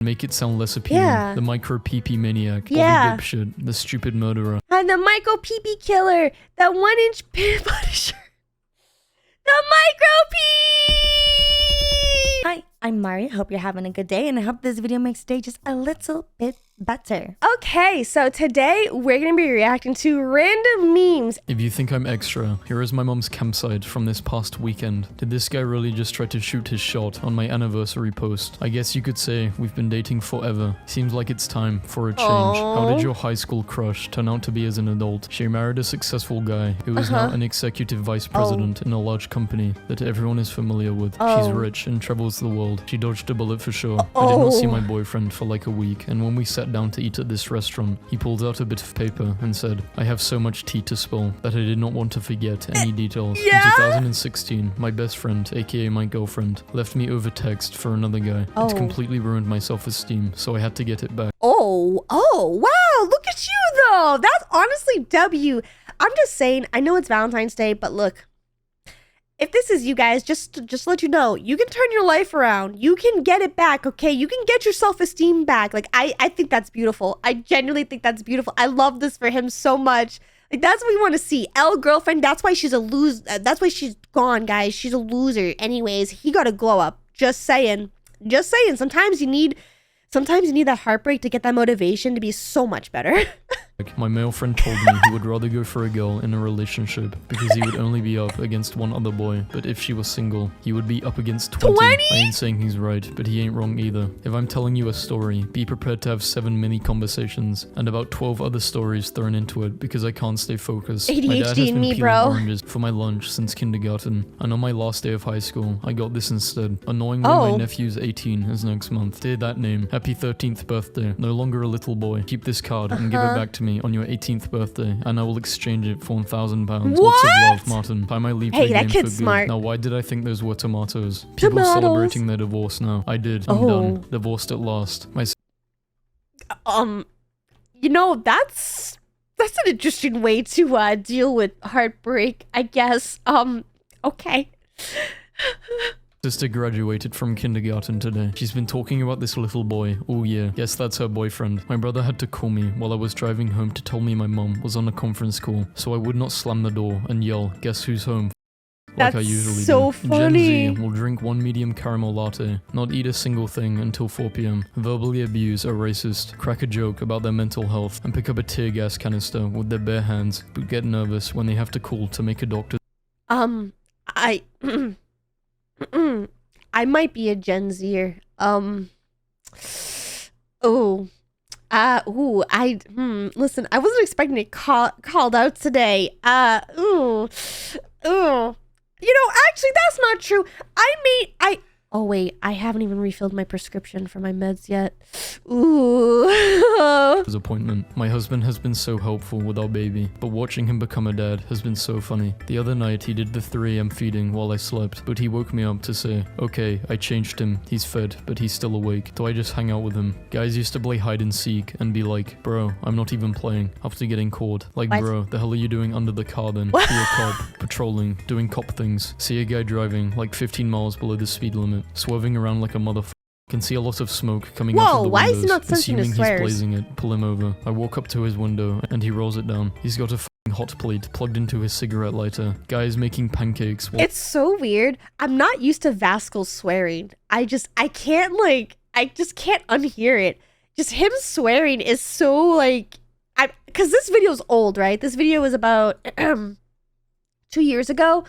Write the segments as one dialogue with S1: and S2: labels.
S1: Make it sound less appealing.
S2: Yeah.
S1: The micro PP maniac.
S2: Yeah.
S1: Bobby dipshit. The stupid murderer.
S2: And the micro PP killer. The 1-inch punisher. The micro P.
S3: Hi, I'm Mari. Hope you're having a good day, and I hope this video makes today just a little bit better.
S2: Okay, so today we're going to be reacting to random memes.
S1: If you think I'm extra, here is my mom's campsite from this past weekend. Did this guy really just try to shoot his shot on my anniversary post? I guess you could say we've been dating forever. Seems like it's time for a change.
S2: Aww.
S1: How did your high school crush turn out to be as an adult? She married a successful guy who is now an executive vice president in a large company that everyone is familiar with. She's rich and travels the world. She dodged a bullet for sure. I did not see my boyfriend for like a week, and when we sat down to eat at this restaurant, he pulled out a bit of paper and said, I have so much tea to spill that I did not want to forget any details. In 2016, my best friend, aka my girlfriend, left me over text for another guy. It completely ruined my self-esteem, so I had to get it back.
S2: Oh, wow, look at you though. That's honestly W. I'm just saying, I know it's Valentine's Day, but look, if this is you guys, just let you know, you can turn your life around. You can get it back, okay? You can get your self-esteem back. Like, I think that's beautiful. I genuinely think that's beautiful. I love this for him so much. Like, that's what we want to see. L girlfriend, that's why she's a loser. That's why she's gone, guys. She's a loser. Anyways, he got to glow up. Just saying. Just saying. Sometimes you need that heartbreak to get that motivation to be so much better.
S1: My male friend told me he would rather go for a girl in a relationship because he would only be up against one other boy, but if she was single, he would be up against 20. I ain't saying he's right, but he ain't wrong either. If I'm telling you a story, be prepared to have 7 mini conversations and about 12 other stories thrown into it because I can't stay focused.
S2: ADHD
S1: my dad has been
S2: me,
S1: peeling
S2: bro.
S1: oranges for my lunch since kindergarten, and on my last day of high school, I got this instead. Annoyingly, my nephew's 18 is next month. Dear that name, happy 13th birthday. No longer a little boy. Keep this card and give it back to me on your 18th birthday, and I will exchange it for £1,000. Lots of love, Martin. Time I leave the game
S2: that
S1: for
S2: kid's
S1: good.
S2: smart.
S1: Now, why did I think those were tomatoes? People celebrating their divorce now. I did. I'm done. Divorced at last.
S2: You know, that's an interesting way to deal with heartbreak, I guess. Okay.
S1: Sister graduated from kindergarten today. She's been talking about this little boy all year. Guess that's her boyfriend. My brother had to call me while I was driving home to tell me my mom was on a conference call, so I would not slam the door and yell, guess who's home? Like I usually do.
S2: Funny.
S1: Gen Z will drink 1 medium caramel latte, not eat a single thing until 4 p.m, verbally abuse a racist, crack a joke about their mental health, and pick up a tear gas canister with their bare hands, but get nervous when they have to call to make a doctor.
S2: I might be a Gen Zer. Listen, I wasn't expecting it called out today. You know, actually, that's not true. Oh wait, I haven't even refilled my prescription for my meds yet.
S1: His appointment. My husband has been so helpful with our baby, but watching him become a dad has been so funny. The other night he did the 3 a.m. feeding while I slept, but he woke me up to say, okay, I changed him, he's fed, but he's still awake, so I just hang out with him. Guys used to play hide and seek and be like, bro, I'm not even playing, after getting caught. Like, bro, the hell are you doing under the car then? Be a cop, patrolling, doing cop things. See a guy driving like 15 miles below the speed limit, swerving around like a motherfucker. Can see a lot of smoke coming out of the
S2: why
S1: windows.
S2: is he not censoring his
S1: Assuming he's blazing it, pull him over. I walk up to his window and he rolls it down. He's got a f***ing hot plate plugged into his cigarette lighter. Guy is making pancakes.
S2: It's so weird. I'm not used to Vascal swearing. I just can't unhear it. Just him swearing is so like, because this video's old, right? This video was about 2 years ago.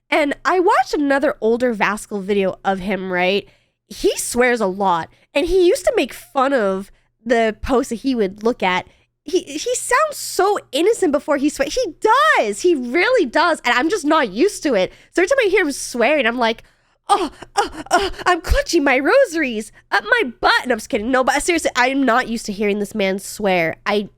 S2: And I watched another older Vascal video of him, right? He swears a lot. And he used to make fun of the posts that he would look at. He sounds so innocent before he swears. He does. He really does. And I'm just not used to it. So every time I hear him swearing, I'm like, I'm clutching my rosaries up my butt. And I'm just kidding. No, but seriously, I'm not used to hearing this man swear. I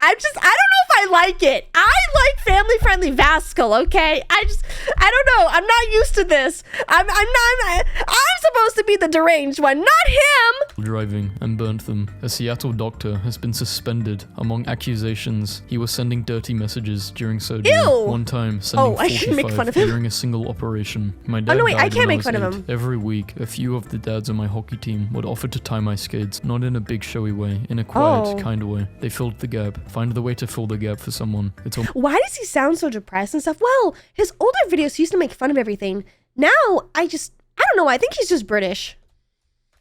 S2: don't know if I like it. I like family-friendly Vascal, okay? I don't know. I'm not used to this. I'm supposed to be the deranged one, not him.
S1: driving and burnt them. A Seattle doctor has been suspended among accusations he was sending dirty messages during surgery.
S2: Ew!
S1: One time, sending
S2: I shouldn't make fun of him.
S1: during a single operation. My dad
S2: no, wait, I
S1: died
S2: can't
S1: when
S2: make
S1: was
S2: fun of
S1: 8.
S2: him.
S1: Every week, a few of the dads on my hockey team would offer to tie my skates, not in a big showy way, in a quiet, kind of way. They filled the gap. Find the way to fill the gap for someone. It's all
S2: Why does he sound so depressed and stuff? Well, his older videos used to make fun of everything. Now, I don't know. I think he's just British.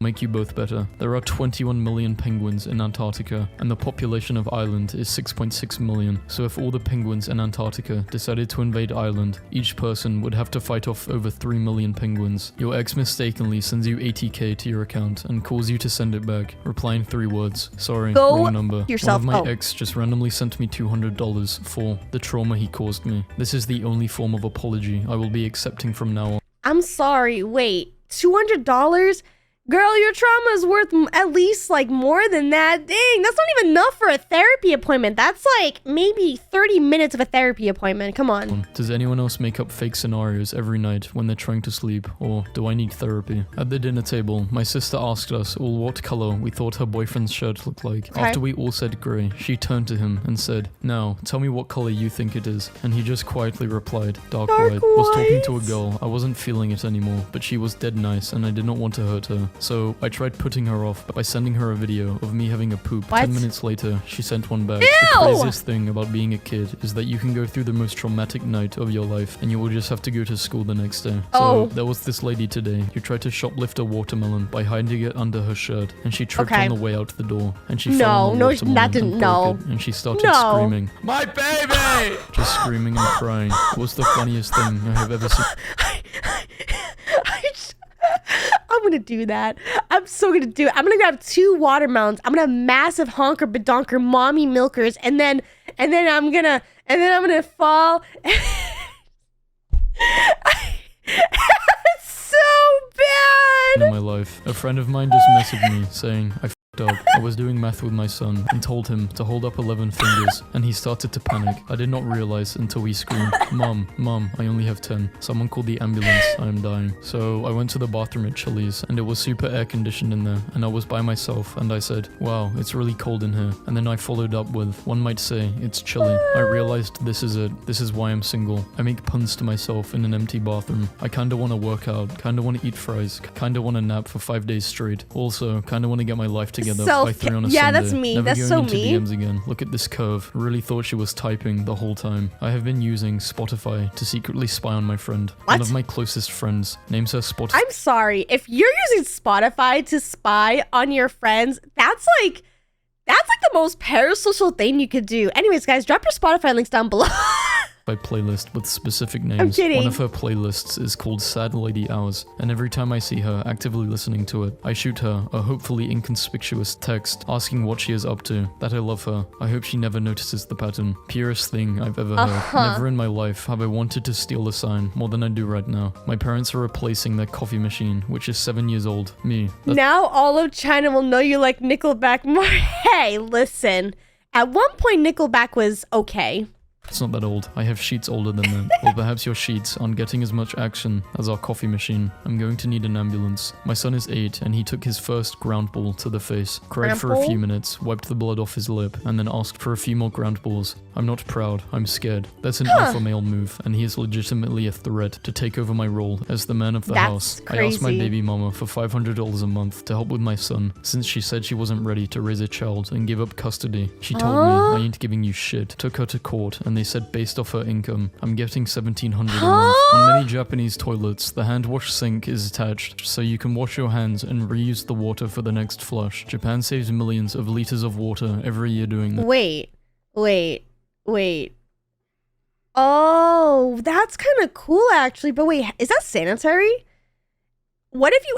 S1: make you both better. There are 21 million penguins in Antarctica, and the population of Ireland is 6.6 million. So if all the penguins in Antarctica decided to invade Ireland, each person would have to fight off over 3 million penguins. Your ex mistakenly sends you 80k to your account and calls you to send it back, replying 3 words. Sorry,
S2: Go
S1: wrong number.
S2: yourself.
S1: One of my ex just randomly sent me $200 for the trauma he caused me. This is the only form of apology I will be accepting from now on.
S2: I'm sorry. Wait, $200? Girl, your trauma is worth at least like more than that. Dang, that's not even enough for a therapy appointment. That's like maybe 30 minutes of a therapy appointment. Come on.
S1: Does anyone else make up fake scenarios every night when they're trying to sleep, or do I need therapy? At the dinner table, my sister asked us all what color we thought her boyfriend's shirt looked like.
S2: Okay.
S1: After we all said grey, she turned to him and said, "Now, tell me what color you think it is." And he just quietly replied, "Dark white." Was talking to a girl. I wasn't feeling it anymore, but she was dead nice and I did not want to hurt her. So I tried putting her off by sending her a video of me having a poop.
S2: What?
S1: 10 minutes later, she sent one back.
S2: Ew!
S1: The craziest thing about being a kid is that you can go through the most traumatic night of your life and you will just have to go to school the next day. So there was this lady today who tried to shoplift a watermelon by hiding it under her shirt, and she tripped on the way out the door, and she fell on the watermelon
S2: that didn't.
S1: and broke it, and she started screaming, "My baby!" Just screaming and crying. It was the funniest thing I have ever seen.
S2: I'm gonna do that. I'm so gonna do it. I'm gonna grab 2 watermelons. I'm gonna have massive honker badonker mommy milkers, and then I'm gonna fall. It's so bad.
S1: In my life, a friend of mine just messaged me saying, "I f***ed up. I was doing math with my son and told him to hold up 11 fingers, and he started to panic. I did not realize until he screamed, 'Mom, I only have 10. Someone called the ambulance. I am dying.' So I went to the bathroom at Chili's, and it was super air conditioned in there, and I was by myself, and I said, 'Wow, it's really cold in here.' And then I followed up with, 'One might say it's chilly.' I realized this is it. This is why I'm single. I make puns to myself in an empty bathroom. I kinda wanna work out, kinda wanna eat fries, kinda wanna nap for 5 days straight. Also, kinda wanna get my life together by 3 on a Sunday.
S2: That's me.
S1: Never
S2: That's
S1: going
S2: so
S1: into
S2: me.
S1: DMs again. Look at this curve. Really thought she was typing the whole time. I have been using Spotify to secretly spy on my friend.
S2: What?
S1: One of my closest friends names her Spotify.
S2: I'm sorry. If you're using Spotify to spy on your friends, that's like the most parasocial thing you could do. Anyways, guys, drop your Spotify links down below.
S1: Playlist with specific names.
S2: I'm kidding.
S1: One of her playlists is called Sad Lady Hours, and every time I see her actively listening to it, I shoot her a hopefully inconspicuous text asking what she is up to, that I love her. I hope she never notices the pattern. Purest thing I've ever heard. Never in my life have I wanted to steal a sign more than I do right now. My parents are replacing their coffee machine, which is 7 years old. Me.
S2: Now all of China will know you like Nickelback more. Hey, listen. At one point, Nickelback was okay.
S1: It's not that old. I have sheets older than that. Or perhaps your sheets aren't getting as much action as our coffee machine. I'm going to need an ambulance. My son is 8 and he took his first ground ball to the face. Cried for a few minutes, wiped the blood off his lip, and then asked for a few more ground balls. I'm not proud. I'm scared. That's an alpha male move, and he is legitimately a threat to take over my role as the man of the house. I asked my baby mama for $500 a month to help with my son, since she said she wasn't ready to raise a child and give up custody. She told me, "I ain't giving you shit." Took her to court, and they said based off her income, I'm getting $1,700 a month. On many Japanese toilets, the hand wash sink is attached, so you can wash your hands and reuse the water for the next flush. Japan saves millions of liters of water every year doing that.
S2: Wait. Oh, that's kind of cool actually. But wait, is that sanitary? What if you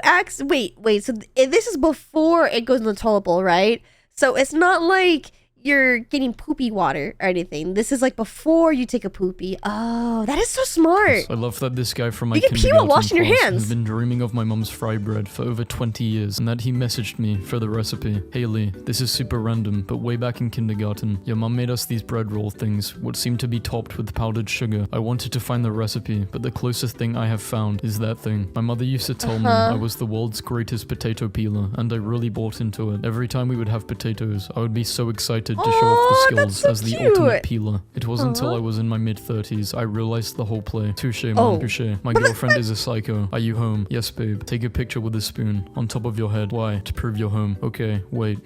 S2: wait, so this is before it goes in the toilet bowl, right? So it's not like you're getting poopy water or anything. This is like before you take a poopy. Oh, that is so smart.
S1: I love that this guy from my
S2: You can pee
S1: kindergarten
S2: while washing your
S1: class
S2: hands.
S1: has been dreaming of my mum's fry bread for over 20 years, and that he messaged me for the recipe. Hey Lee, this is super random, but way back in kindergarten, your mum made us these bread roll things, what seemed to be topped with powdered sugar. I wanted to find the recipe, but the closest thing I have found is that thing. My mother used to tell me I was the world's greatest potato peeler, and I really bought into it. Every time we would have potatoes, I would be so excited to show off the skills
S2: so
S1: as the
S2: cute.
S1: ultimate peeler. It wasn't until I was in my mid-30s I realized the whole play. Touche, man, touche. My girlfriend is a psycho. Are you home? Yes, babe. Take a picture with a spoon on top of your head. Why? To prove you're home. Okay, wait.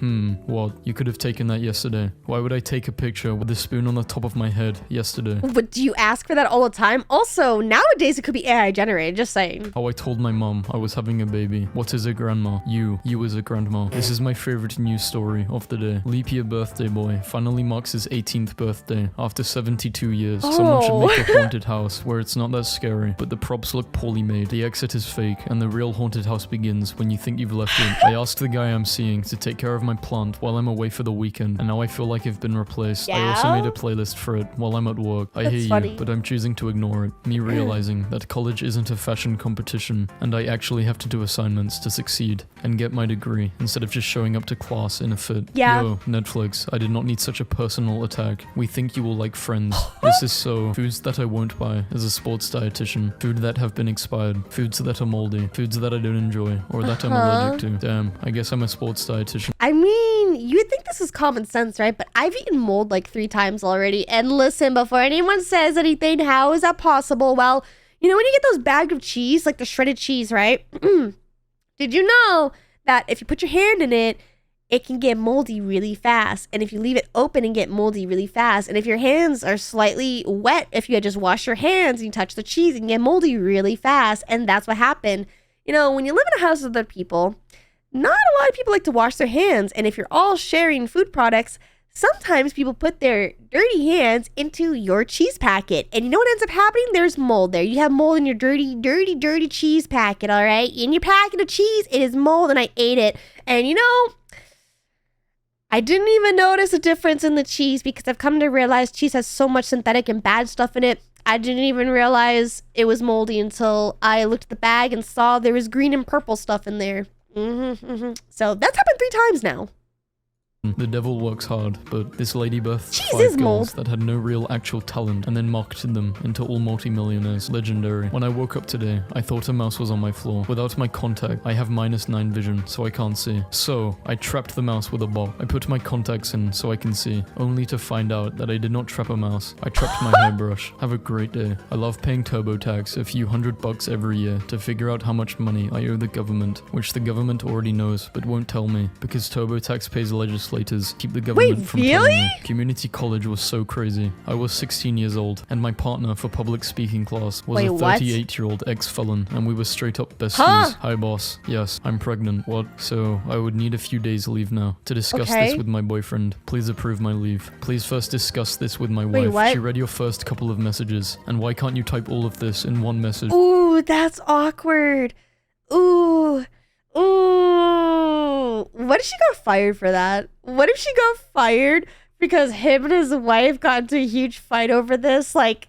S1: What? You could have taken that yesterday. Why would I take a picture with a spoon on the top of my head yesterday?
S2: But do you ask for that all the time? Also, nowadays it could be AI generated, just saying.
S1: How I told my mom I was having a baby. What is a grandma? You as a grandma. This is my favorite news story of the day. Leap year birthday boy finally marks his 18th birthday after 72 years. Someone should make a haunted house where it's not that scary, but the props look poorly made. The exit is fake, and the real haunted house begins when you think you've left it. I asked the guy I'm seeing to take care of my plant while I'm away for the weekend, and now I feel like I've been replaced. I also made a playlist for it while I'm at work. I hear you, but I'm choosing to ignore it. Me realizing that college isn't a fashion competition, and I actually have to do assignments to succeed and get my degree instead of just showing up to class in a fit. Yo, Netflix, I did not need such a personal attack. We think you will like Friends. This is so. Foods that I won't buy as a sports dietitian. Food that have been expired. Foods that are moldy. Foods that I don't enjoy or that I'm allergic to. Damn, I guess I'm a sports dietitian.
S2: I mean, you'd think this is common sense, right? But I've eaten mold like 3 times already. And listen, before anyone says anything, how is that possible? Well, you know when you get those bags of cheese, like the shredded cheese, right? Did you know that if you put your hand in it, it can get moldy really fast? And if you leave it open and get moldy really fast, and if your hands are slightly wet, if you had just washed your hands and you touch the cheese, it can get moldy really fast. And that's what happened. You know, when you live in a house with other people, not a lot of people like to wash their hands. And if you're all sharing food products, sometimes people put their dirty hands into your cheese packet. And you know what ends up happening? There's mold there. You have mold in your dirty cheese packet, all right? In your packet of cheese, it is mold, and I ate it. And you know, I didn't even notice a difference in the cheese because I've come to realize cheese has so much synthetic and bad stuff in it. I didn't even realize it was moldy until I looked at the bag and saw there was green and purple stuff in there. So that's happened 3 times now.
S1: The devil works hard, but this lady birthed
S2: Cheese
S1: 5
S2: is
S1: girls
S2: mold.
S1: that had no real actual talent and then marketed them into all multimillionaires. Legendary. When I woke up today, I thought a mouse was on my floor. Without my contact, I have -9 vision, so I can't see. So, I trapped the mouse with a box. I put my contacts in so I can see, only to find out that I did not trap a mouse. I trapped my hairbrush. Have a great day. I love paying TurboTax a few $100 every year to figure out how much money I owe the government, which the government already knows but won't tell me, because TurboTax pays legislators keep the government from telling me. Community college was so crazy. I was 16 years old, and my partner for public speaking class was a 38-year-old ex-felon, and we were straight up besties. Hi boss. Yes, I'm pregnant. What? So, I would need a few days leave now to discuss this with my boyfriend. Please approve my leave. Please first discuss this with my wife. She read your first couple of messages, and why can't you type all of this in one message?
S2: Ooh, that's awkward. Ooh. What if she got fired for that? What if she got fired because him and his wife got into a huge fight over this? Like,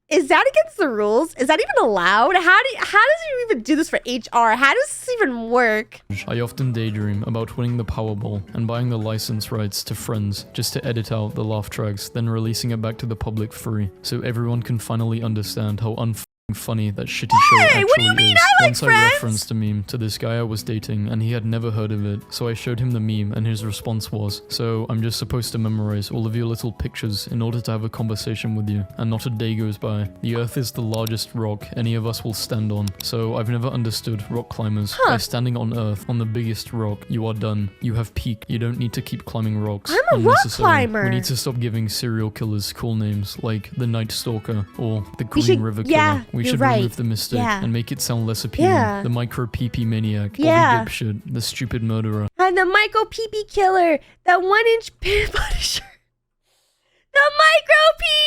S2: is that against the rules? Is that even allowed? How does you even do this for HR? How does this even work?
S1: I often daydream about winning the Powerball and buying the license rights to Friends just to edit out the laugh tracks, then releasing it back to the public free, so everyone can finally understand how funny that shitty show actually
S2: what do you mean?
S1: is.
S2: I like
S1: Once
S2: Friends.
S1: I referenced a meme to this guy I was dating, and he had never heard of it, so I showed him the meme, and his response was, "So I'm just supposed to memorize all of your little pictures in order to have a conversation with you, and not a day goes by. The earth is the largest rock any of us will stand on, so I've never understood rock climbers. By standing on earth, on the biggest rock, you are done. You have peaked. You don't need to keep climbing rocks.
S2: I'm a rock climber.
S1: We need to stop giving serial killers cool names like the Night Stalker or the Green River Killer. We should remove the mistake and make it sound less appealing. The micro pee maniac, or the dipshit, the stupid murderer.
S2: And the micro pee killer, the 1-inch punisher, the micro peen.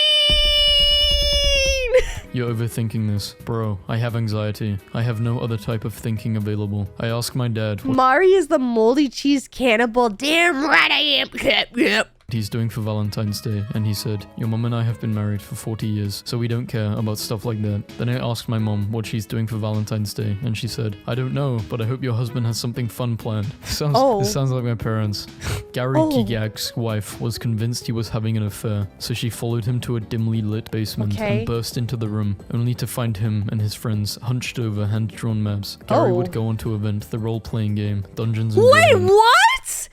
S1: You're overthinking this. Bro, I have anxiety. I have no other type of thinking available. I ask my dad.
S2: Mari is the moldy cheese cannibal. Damn right I am. Yep.
S1: he's doing for Valentine's Day, and he said, your mom and I have been married for 40 years, so we don't care about stuff like that. Then I asked my mom what she's doing for Valentine's Day, and she said, I don't know, but I hope your husband has something fun planned. This sounds like my parents. Gary Gigak's wife was convinced he was having an affair, so she followed him to a dimly lit basement and burst into the room, only to find him and his friends hunched over hand-drawn maps. Gary would go on to invent the role-playing game, Dungeons & Dragons.
S2: Wait, what?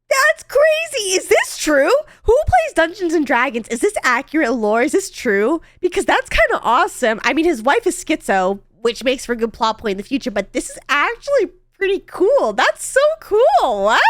S2: That's crazy. Is this true? Who plays Dungeons and Dragons? Is this accurate lore? Is this true? Because that's kind of awesome. I mean, his wife is schizo, which makes for a good plot point in the future, but this is actually pretty cool. That's so cool. What?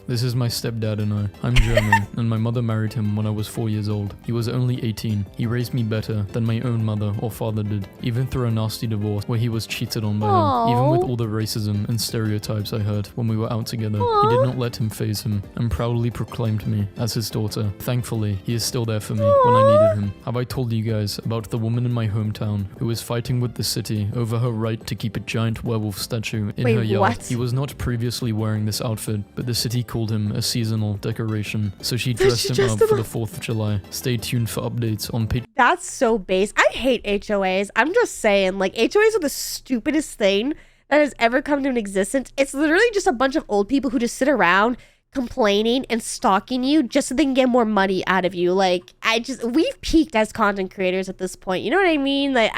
S1: This is my stepdad and I. I'm German, and my mother married him when I was 4 years old. He was only 18. He raised me better than my own mother or father did, even through a nasty divorce where he was cheated on by him. Even with all the racism and stereotypes I heard when we were out together, he did not let him faze him, and proudly proclaimed me as his daughter. Thankfully, he is still there for me when I needed him. Have I told you guys about the woman in my hometown who was fighting with the city over her right to keep a giant werewolf statue in her yard?
S2: What?
S1: He was not previously wearing this outfit, but the city called him a seasonal decoration, so she dressed him up for the 4th of July. Stay tuned for updates on Patreon.
S2: That's so base. I hate HOAs. I'm just saying, like, HOAs are the stupidest thing that has ever come to an existence. It's literally just a bunch of old people who just sit around complaining and stalking you just so they can get more money out of you. Like, we've peaked as content creators at this point. You know what I mean? Like,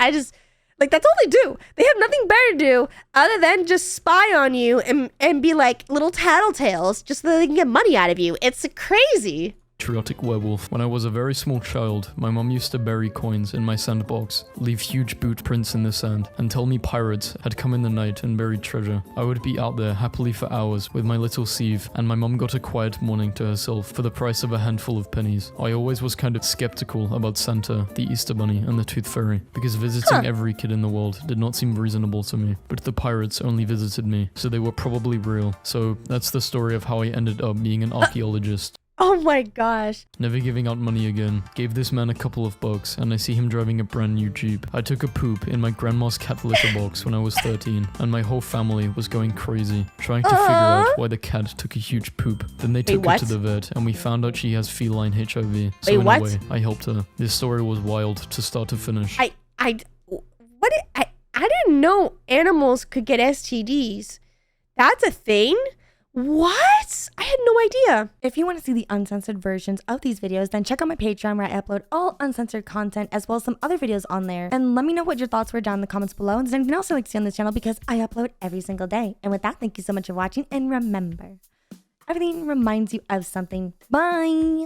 S2: that's all they do. They have nothing better to do other than just spy on you and be like little tattletales just so that they can get money out of you. It's crazy.
S1: Patriotic werewolf. When I was a very small child, my mom used to bury coins in my sandbox, leave huge boot prints in the sand, and tell me pirates had come in the night and buried treasure. I would be out there happily for hours with my little sieve, and my mom got a quiet morning to herself for the price of a handful of pennies. I always was kind of skeptical about Santa, the Easter Bunny, and the Tooth Fairy, because visiting every kid in the world did not seem reasonable to me. But the pirates only visited me, so they were probably real. So that's the story of how I ended up being an archaeologist.
S2: Oh my gosh.
S1: Never giving out money again. Gave this man a couple of bucks, and I see him driving a brand new Jeep. I took a poop in my grandma's cat litter box when I was 13, and my whole family was going crazy, trying to figure out why the cat took a huge poop. Then they took her to the vet, and we found out she has feline HIV. So in a way, I helped her. This story was wild to start to finish.
S2: I didn't know animals could get STDs. That's a thing? What? I had no idea.
S3: If you want to see the uncensored versions of these videos, then check out my Patreon where I upload all uncensored content as well as some other videos on there. And let me know what your thoughts were down in the comments below. And there's anything else you'd like to see on this channel because I upload every single day. And with that, thank you so much for watching. And remember, everything reminds you of something. Bye!